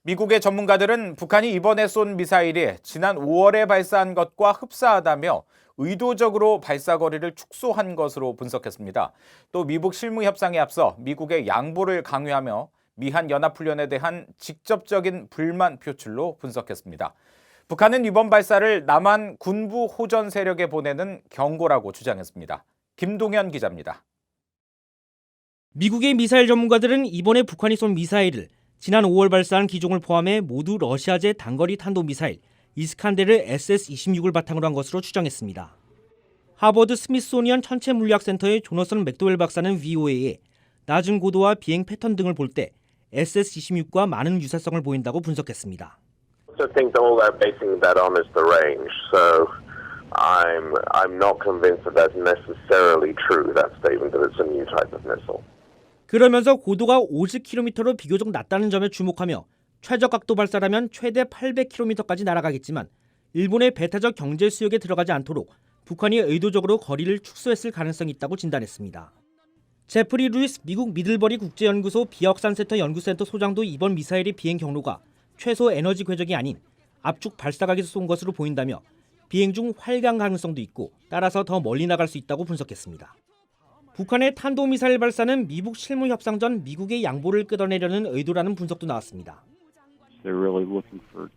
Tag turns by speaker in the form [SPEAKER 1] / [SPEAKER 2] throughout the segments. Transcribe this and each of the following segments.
[SPEAKER 1] 미국의 전문가들은 북한이 이번에 쏜 미사일이 지난 5월에 발사한 것과 흡사하다며 의도적으로 발사 거리를 축소한 것으로 분석했습니다. 또 미북 실무 협상에 앞서 미국의 양보를 강요하며 미한 연합훈련에 대한 직접적인 불만 표출로 분석했습니다. 북한은 이번 발사를 남한 군부 호전 세력에 보내는 경고라고 주장했습니다. 김동현 기자입니다.
[SPEAKER 2] 미국의 미사일 전문가들은 이번에 북한이 쏜 미사일을 지난 5월 발사한 기종을 포함해 모두 러시아제 단거리 탄도미사일 이스칸데르 SS-26을 바탕으로 한 것으로 추정했습니다. 하버드 스미소니언 천체물리학센터의 조너선 맥도웰 박사는 VOA에 낮은 고도와 비행 패턴 등을 볼 때 SS-26과 많은 유사성을 보인다고 분석했습니다.
[SPEAKER 3] I think all they're basing that on is the range. So I'm not convinced that that's necessarily true, that statement that it's a new type of missile.
[SPEAKER 2] 그러면서 고도가 50km로 비교적 낮다는 점에 주목하며 최저 각도 발사라면 최대 800km까지 날아가겠지만 일본의 배타적 경제 수역에 들어가지 않도록 북한이 의도적으로 거리를 축소했을 가능성이 있다고 진단했습니다. 제프리 루이스 미국 미들버리 국제연구소 비확산센터 연구센터 소장도 이번 미사일의 비행 경로가 최소 에너지 궤적이 아닌 압축 발사각에서 쏜 것으로 보인다며 비행 중 활강 가능성도 있고 따라서 더 멀리 나갈 수 있다고 분석했습니다. 북한의 탄도미사일 발사는 미북 실무 협상 전 미국의 양보를 끌어내려는 의도라는 분석도 나왔습니다.
[SPEAKER 4] They're really looking for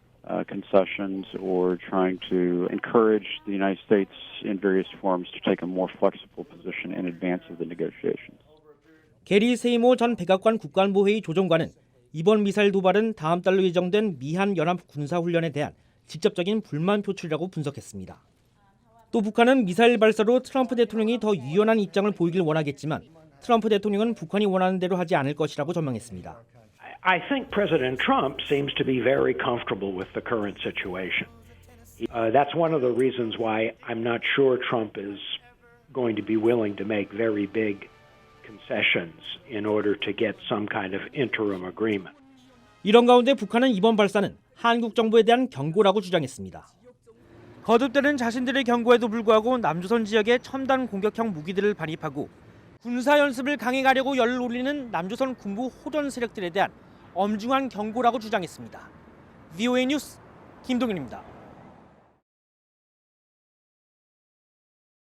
[SPEAKER 4] concessions or trying to encourage the United States in various forms to take a more flexible position in advance of the negotiations.
[SPEAKER 2] 게리 세이모 전 백악관 국가안보회의 조정관은 이번 미사일 도발은 다음 달로 예정된 미한 연합 군사훈련에 대한 직접적인 불만 표출이라고 분석했습니다. 또 북한은 미사일 발사로 트럼프 대통령이 더 유연한 입장을 보이길 원하겠지만 트럼프 대통령은 북한이 원하는 대로 하지 않을 것이라고 전망했습니다.
[SPEAKER 5] I think President Trump seems to be very comfortable with the current situation. That's one of the reasons why I'm not sure Trump is going to be willing to make very big concessions in order to get some kind of interim agreement.
[SPEAKER 2] 이런 가운데 북한은 이번 발사는 한국 정부에 대한 경고라고 주장했습니다. 거듭되는 자신들의 경고에도 불구하고 남조선 지역에 첨단 공격형 무기들을 반입하고 군사 연습을 강행하려고 열을 올리는 남조선 군부 호전 세력들에 대한 엄중한 경고라고 주장했습니다. VOA 뉴스 김동현입니다.